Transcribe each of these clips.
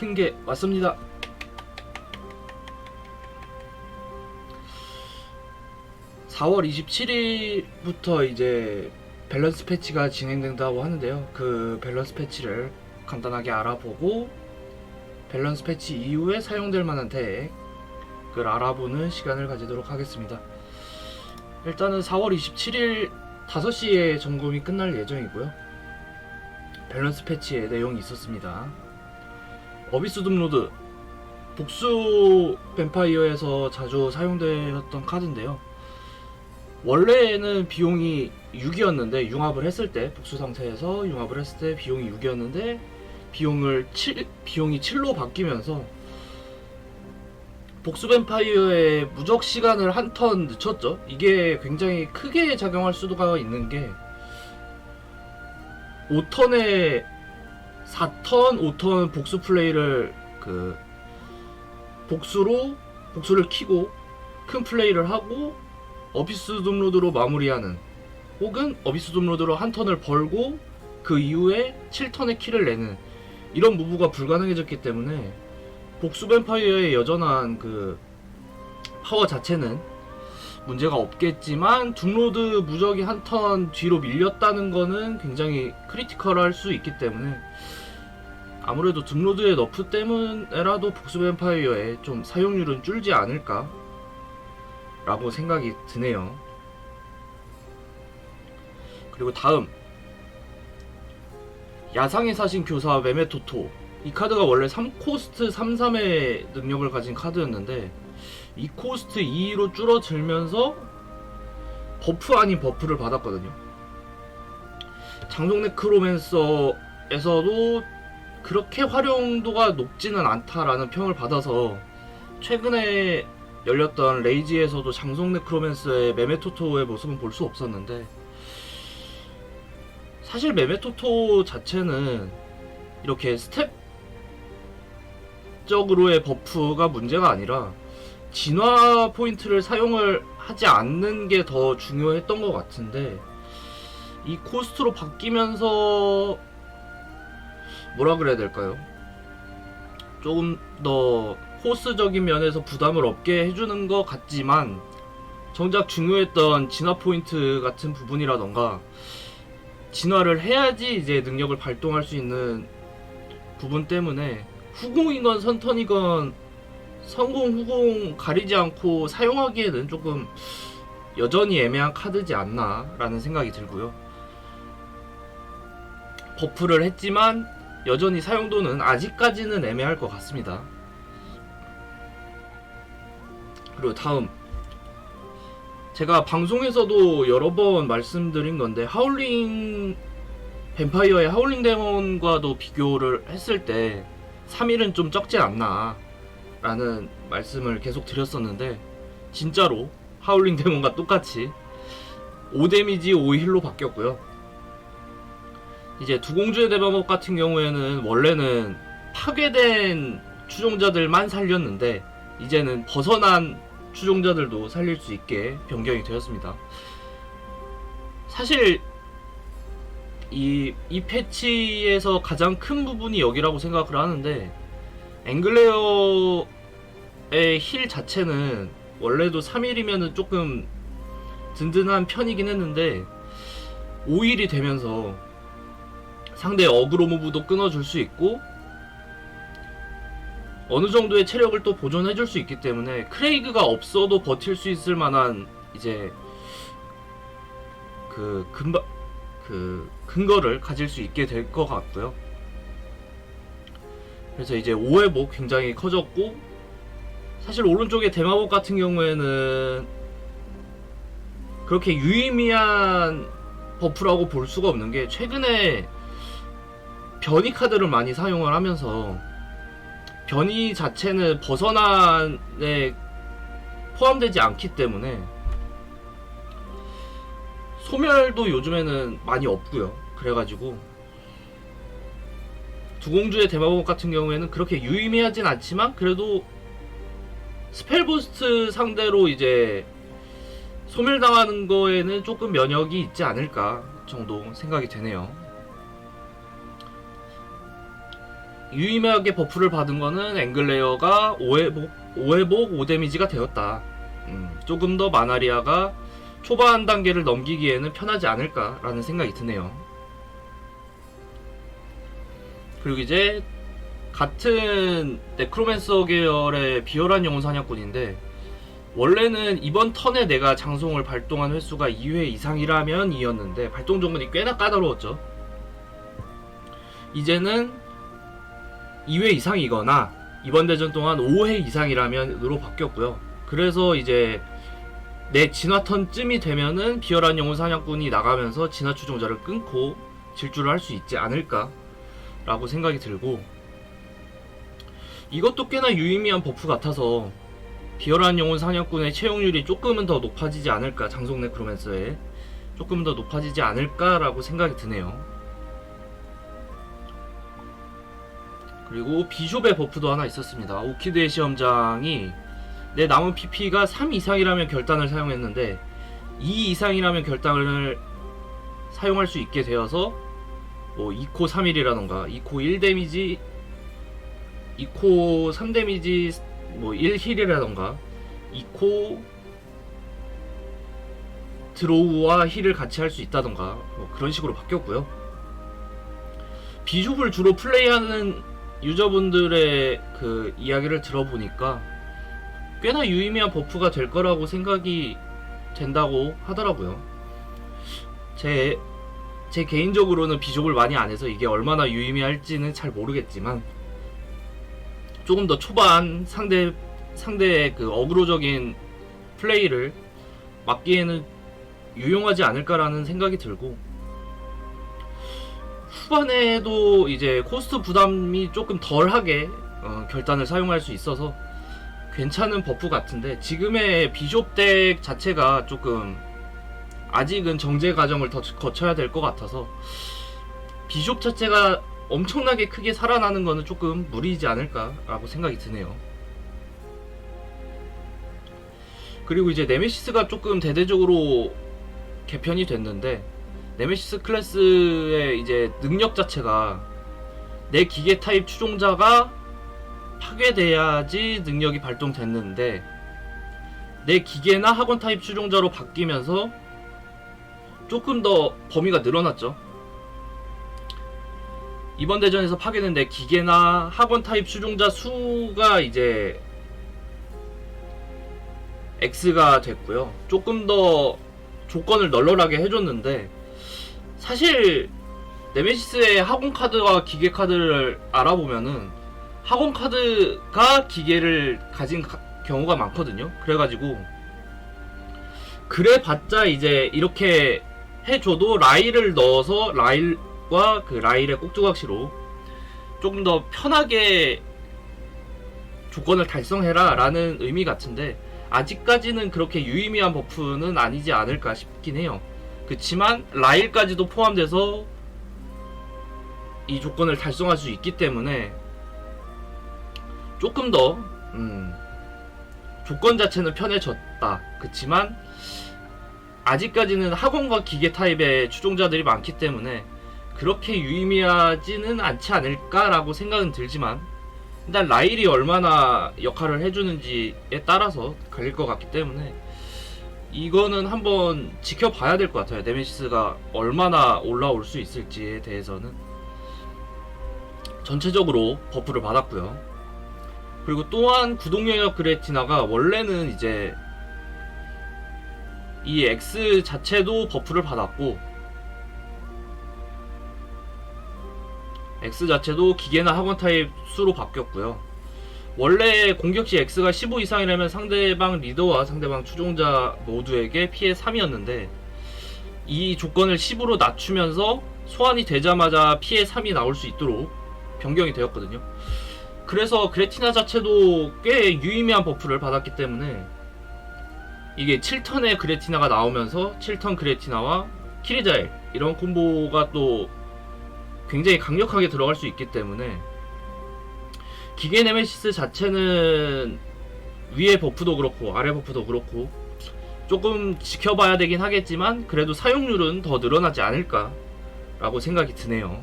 큰 게 왔습니다. (4월 27일부터) 이제 밸런스 패치가 진행된다고 하는데요. 그 밸런스 패치를 간단하게 알아보고 밸런스 패치 이후에 사용될 만한 덱을 알아보는 시간을 가지도록 하겠습니다. 일단은 4월 27일 5시에 점검이 끝날 예정이고요. 밸런스 패치의 내용이 있었습니다. 어비스 둠로드, 복수 뱀파이어에서 자주 사용되었던 카드인데요. 원래는 비용이 6이었는데 융합을 했을 때, 복수 상태에서 융합을 했을 때 비용이 6이었는데 비용이 7로 바뀌면서 복수 뱀파이어의 무적 시간을 한 턴 늦췄죠. 이게 굉장히 크게 작용할 수가 있는 게 5턴에 4턴, 5턴 복수 플레이를 복수를 키고 큰 플레이를 하고 어비스 둠로드로 마무리하는, 혹은 어비스 둠로드로 한 턴을 벌고 그 이후에 7턴의 킬을 내는 이런 무브가 불가능해졌기 때문에 복수 뱀파이어의 여전한 그 파워 자체는 문제가 없겠지만 둠로드 무적이 한 턴 뒤로 밀렸다는 거는 굉장히 크리티컬할 수 있기 때문에 아무래도 둠로드의 너프 때문에라도 복수 뱀파이어의 좀 사용률은 줄지 않을까 라고 생각이 드네요. 그리고 다음, 야상의 사신 교사 메메토토. 이 카드가 원래 3코스트 3-3의 능력을 가진 카드였는데 2코스트 2로 줄어들면서 버프 아닌 버프를 받았거든요. 장속 네크로맨서에서도 그렇게 활용도가 높지는 않다라는 평을 받아서 최근에 열렸던 레이지에서도 장속 네크로맨서의 메메토토의 모습은 볼 수 없었는데, 사실 메메토토 자체는 이렇게 스텝적으로의 버프가 문제가 아니라 진화 포인트를 사용을 하지 않는 게 더 중요했던 것 같은데, 이 코스트로 바뀌면서 뭐라 그래야 될까요? 조금 더 코스적인 면에서 부담을 없게 해주는 것 같지만 정작 중요했던 진화 포인트 같은 부분이라던가 진화를 해야지 이제 능력을 발동할 수 있는 부분 때문에 후공이건 선턴이건 성공 후공 가리지 않고 사용하기에는 조금 여전히 애매한 카드지 않나 라는 생각이 들고요. 버프를 했지만 여전히 사용도는 아직까지는 애매할 것 같습니다. 그리고 다음, 제가 방송에서도 여러 번 말씀드린 건데 하울링 뱀파이어의 하울링 데몬과도 비교를 했을 때 3일은 좀 적지 않나 라는 말씀을 계속 드렸었는데, 진짜로 하울링 데몬과 똑같이 5데미지 5힐로 바뀌었고요. 이제 두공주의 대마법 같은 경우에는 원래는 파괴된 추종자들만 살렸는데 이제는 벗어난 추종자들도 살릴 수 있게 변경이 되었습니다. 사실 이 패치에서 가장 큰 부분이 여기라고 생각을 하는데, 앵글레어의 힐 자체는 원래도 3일이면은 조금 든든한 편이긴 했는데 5일이 되면서 상대의 어그로 무브도 끊어줄 수 있고 어느 정도의 체력을 또 보존해줄 수 있기 때문에 크레이그가 없어도 버틸 수 있을 만한 이제 근거를 가질 수 있게 될 것 같고요. 그래서 이제 5회복 굉장히 커졌고, 사실 오른쪽의 대마법 같은 경우에는 그렇게 유의미한 버프라고 볼 수가 없는 게, 최근에 변이 카드를 많이 사용을 하면서 변이 자체는 벗어난에 포함되지 않기 때문에 소멸도 요즘에는 많이 없고요. 그래가지고 두공주의 대마법 같은 경우에는 그렇게 유의미하진 않지만 그래도 스펠보스트 상대로 이제 소멸당하는 거에는 조금 면역이 있지 않을까 정도 생각이 되네요. 유의미하게 버프를 받은 거는 앵글레어가 5회복 5데미지가 되었다. 조금 더 마나리아가 초반 단계를 넘기기에는 편하지 않을까라는 생각이 드네요. 그리고 이제 같은 네크로맨서 계열의 비열한 영혼 사냥꾼인데, 원래는 이번 턴에 내가 장송을 발동한 횟수가 2회 이상이라면 이었는데 발동 조건이 꽤나 까다로웠죠. 이제는 2회 이상이거나 이번 대전 동안 5회 이상이라면으로 바뀌었고요. 그래서 이제 내 진화 턴쯤이 되면은 비열한 영혼 사냥꾼이 나가면서 진화 추종자를 끊고 질주를 할 수 있지 않을까 라고 생각이 들고, 이것도 꽤나 유의미한 버프 같아서 비열한 영혼 사냥꾼의 채용률이 조금은 더 높아지지 않을까, 장송 네크로맨서에 조금은 더 높아지지 않을까 라고 생각이 드네요. 그리고 비숍의 버프도 하나 있었습니다. 오키드의 시험장이 내 남은 PP가 3 이상이라면 결단을 사용했는데 2 이상이라면 결단을 사용할 수 있게 되어서 뭐 2코 3일이라던가 2코 1데미지 2코 3데미지 뭐 1힐이라던가 2코 드로우와 힐을 같이 할 수 있다던가 뭐 그런 식으로 바뀌었고요. 비숍을 주로 플레이하는 유저분들의 그 이야기를 들어보니까 꽤나 유의미한 버프가 될 거라고 생각이 된다고 하더라고요. 제 개인적으로는 비숍을 많이 안 해서 이게 얼마나 유의미할지는 잘 모르겠지만, 조금 더 초반 상대의 그 어그로적인 플레이를 막기에는 유용하지 않을까라는 생각이 들고, 후반에도 이제 코스트 부담이 조금 덜하게 결단을 사용할 수 있어서 괜찮은 버프 같은데, 지금의 비숍 덱 자체가 조금 아직은 정제 과정을 더 거쳐야 될 것 같아서 비숍 자체가 엄청나게 크게 살아나는 거는 조금 무리이지 않을까라고 생각이 드네요. 그리고 이제 네메시스가 조금 대대적으로 개편이 됐는데, 네메시스 클래스의 이제 능력 자체가 내 기계 타입 추종자가 파괴돼야지 능력이 발동됐는데, 내 기계나 학원 타입 추종자로 바뀌면서 조금 더 범위가 늘어났죠. 이번 대전에서 파괴된 내 기계나 학원 타입 추종자 수가 이제 X가 됐고요. 조금 더 조건을 널널하게 해줬는데, 사실 네메시스의 학원 카드와 기계 카드를 알아보면은 학원 카드가 기계를 가진 경우가 많거든요. 그래가지고 그래봤자 이제 이렇게 해줘도 라일을 넣어서 라일과 그 라일의 꼭두각시로 조금 더 편하게 조건을 달성해라 라는 의미 같은데, 아직까지는 그렇게 유의미한 버프는 아니지 않을까 싶긴 해요. 그치만 라일까지도 포함돼서 이 조건을 달성할 수 있기 때문에 조금 더 조건 자체는 편해졌다. 그치만 아직까지는 학원과 기계 타입의 추종자들이 많기 때문에 그렇게 유의미하지는 않지 않을까라고 생각은 들지만, 일단 라일이 얼마나 역할을 해주는지에 따라서 갈릴 것 같기 때문에 이거는 한번 지켜봐야 될 것 같아요. 네메시스가 얼마나 올라올 수 있을지에 대해서는. 전체적으로 버프를 받았고요. 그리고 또한 구동영역 그레티나가 원래는 이제 이 X 자체도 버프를 받았고, X 자체도 기계나 학원 타입 수로 바뀌었고요. 원래 공격시 X가 15 이상이라면 상대방 리더와 상대방 추종자 모두에게 피해 3이었는데 이 조건을 10으로 낮추면서 소환이 되자마자 피해 3이 나올 수 있도록 변경이 되었거든요. 그래서 그레티나 자체도 꽤 유의미한 버프를 받았기 때문에 이게 7턴의 그레티나가 나오면서 7턴 그레티나와 키리자엘 이런 콤보가 또 굉장히 강력하게 들어갈 수 있기 때문에 기계 네메시스 자체는 위에 버프도 그렇고 아래 버프도 그렇고 조금 지켜봐야 되긴 하겠지만 그래도 사용률은 더 늘어나지 않을까 라고 생각이 드네요.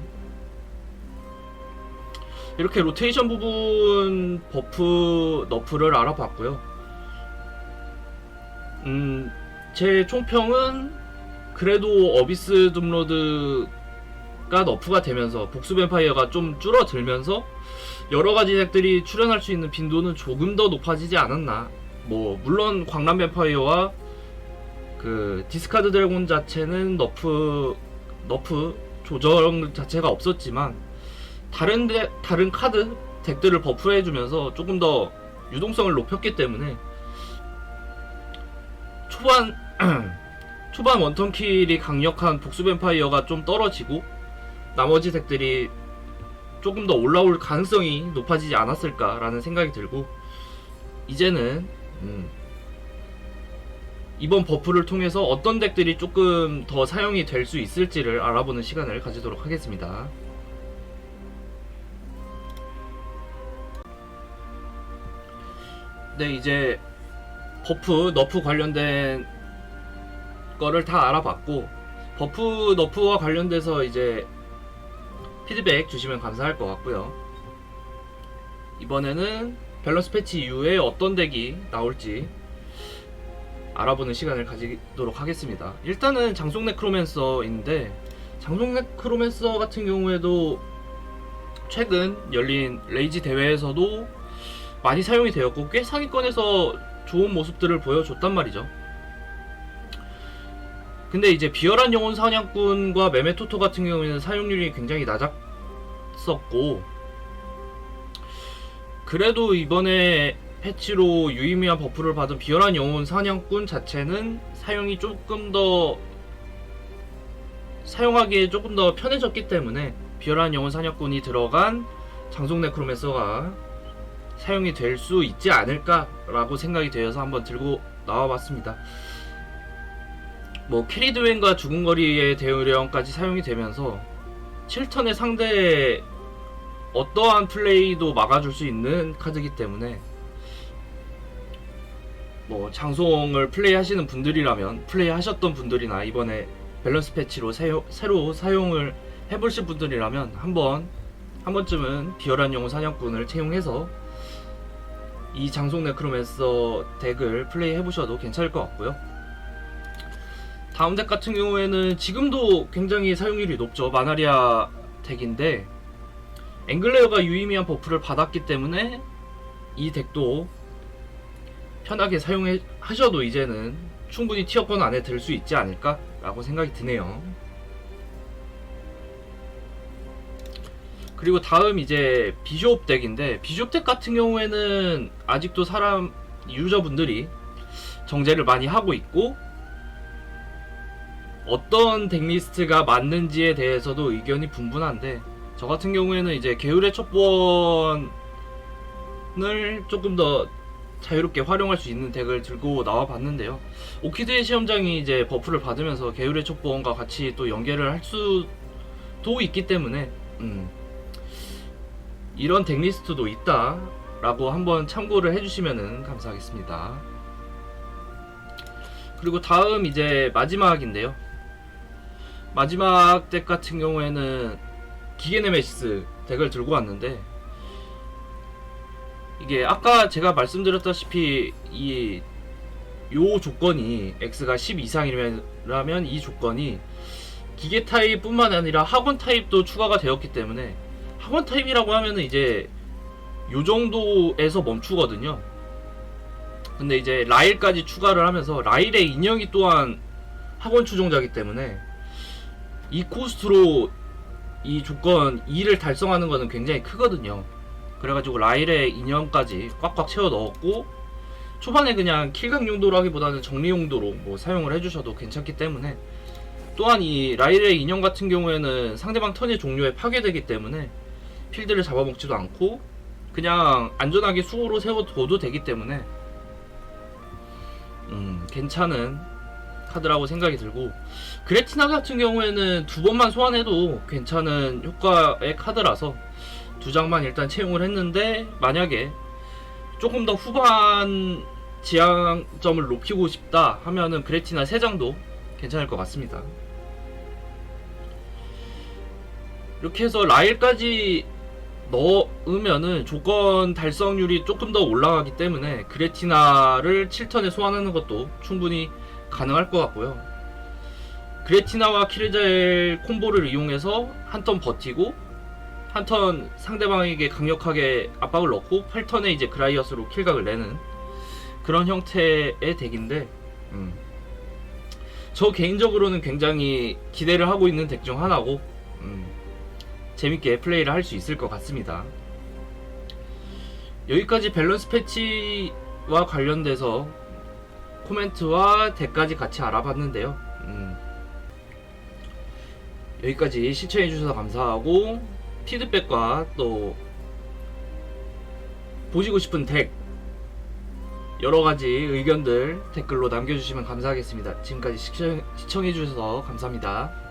이렇게 로테이션 부분 버프 너프를 알아봤고요. 제 총평은 그래도 어비스 둠로드가 너프가 되면서 복수 뱀파이어가 좀 줄어들면서 여러가지 덱들이 출연할 수 있는 빈도는 조금 더 높아지지 않았나. 뭐 물론 광란 뱀파이어와 그 디스카드 드래곤 자체는 너프 조정 자체가 없었지만 다른 카드 덱들을 버프해주면서 조금 더 유동성을 높였기 때문에 초반 원턴킬이 강력한 복수 뱀파이어가 좀 떨어지고 나머지 덱들이 조금 더 올라올 가능성이 높아지지 않았을까라는 생각이 들고, 이제는 이번 버프를 통해서 어떤 덱들이 조금 더 사용이 될 수 있을지를 알아보는 시간을 가지도록 하겠습니다. 네, 이제 버프, 너프 관련된 거를 다 알아봤고, 버프, 너프와 관련돼서 이제 피드백 주시면 감사할 것 같고요. 이번에는 밸런스 패치 이후에 어떤 덱이 나올지 알아보는 시간을 가지도록 하겠습니다. 일단은 장속 네크로맨서인데, 장속 네크로맨서 같은 경우에도 최근 열린 레이지 대회에서도 많이 사용이 되었고 꽤 상위권에서 좋은 모습들을 보여줬단 말이죠. 근데 이제 비열한 영혼 사냥꾼과 메메토토 같은 경우에는 사용률이 굉장히 낮았었고, 그래도 이번에 패치로 유의미한 버프를 받은 비열한 영혼 사냥꾼 자체는 사용하기에 조금 더 편해졌기 때문에 비열한 영혼 사냥꾼이 들어간 장속 네크로맨서가 사용이 될 수 있지 않을까라고 생각이 되어서 한번 들고 나와봤습니다. 뭐 캐리드웬과 죽은 거리의 대우령까지 사용이 되면서 7턴의 상대의 어떠한 플레이도 막아줄 수 있는 카드이기 때문에 뭐 장송을 플레이하셨던 분들이나 이번에 밸런스 패치로 새로 사용을 해보실 분들이라면 한 번쯤은 비열한 영혼 사냥꾼을 채용해서 이 장속 네크로맨서 덱을 플레이 해보셔도 괜찮을 것 같고요. 다음 덱 같은 경우에는 지금도 굉장히 사용률이 높죠. 마나리아 덱인데 앵글레어가 유의미한 버프를 받았기 때문에 이 덱도 편하게 사용하셔도 이제는 충분히 티어권 안에 들 수 있지 않을까 라고 생각이 드네요. 그리고 다음 이제 비숍 덱인데, 비숍 덱 같은 경우에는 아직도 유저분들이 정제를 많이 하고 있고 어떤 덱리스트가 맞는지에 대해서도 의견이 분분한데, 저 같은 경우에는 이제 계율의 첩보원을 조금 더 자유롭게 활용할 수 있는 덱을 들고 나와 봤는데요. 오키드의 시험장이 이제 버프를 받으면서 계율의 첩보원과 같이 또 연계를 할 수도 있기 때문에 이런 덱리스트도 있다 라고 한번 참고를 해주시면 감사하겠습니다. 그리고 다음 이제 마지막인데요. 마지막 덱 같은 경우에는 기게네메시스 덱을 들고 왔는데, 이게 아까 제가 말씀드렸다시피 요 조건이 X가 10 이상이라면 이 조건이 기계 타입 뿐만 아니라 학원 타입도 추가가 되었기 때문에, 학원 타입이라고 하면은 이제 요 정도에서 멈추거든요. 근데 이제 라일까지 추가를 하면서, 라일의 인형이 또한 학원 추종자이기 때문에 이 코스트로 이 조건 2를 달성하는 거는 굉장히 크거든요. 그래가지고 라일의 인형까지 꽉꽉 채워 넣었고, 초반에 그냥 킬각 용도로 하기보다는 정리 용도로 뭐 사용을 해주셔도 괜찮기 때문에, 또한 이 라일의 인형 같은 경우에는 상대방 턴의 종료에 파괴되기 때문에 필드를 잡아먹지도 않고 그냥 안전하게 수호로 세워둬도 되기 때문에 괜찮은 카드라고 생각이 들고, 그레티나 같은 경우에는 2번만 소환해도 괜찮은 효과의 카드라서 2장만 일단 채용을 했는데, 만약에 조금 더 후반 지향점을 높이고 싶다 하면은 그레티나 3장도 괜찮을 것 같습니다. 이렇게 해서 라일까지 넣으면은 조건 달성률이 조금 더 올라가기 때문에 그레티나를 7턴에 소환하는 것도 충분히 가능할 것 같고요. 그레티나와 키르자엘 콤보를 이용해서 한 턴 버티고 한 턴 상대방에게 강력하게 압박을 넣고 8턴에 이제 그라이어스로 킬각을 내는 그런 형태의 덱인데 저 개인적으로는 굉장히 기대를 하고 있는 덱 중 하나고 재밌게 플레이를 할 수 있을 것 같습니다. 여기까지 밸런스 패치와 관련돼서 코멘트와 덱까지 같이 알아봤는데요. 여기까지 시청해주셔서 감사하고 피드백과 또 보시고 싶은 덱 여러가지 의견들 댓글로 남겨주시면 감사하겠습니다. 지금까지 시청해주셔서 감사합니다.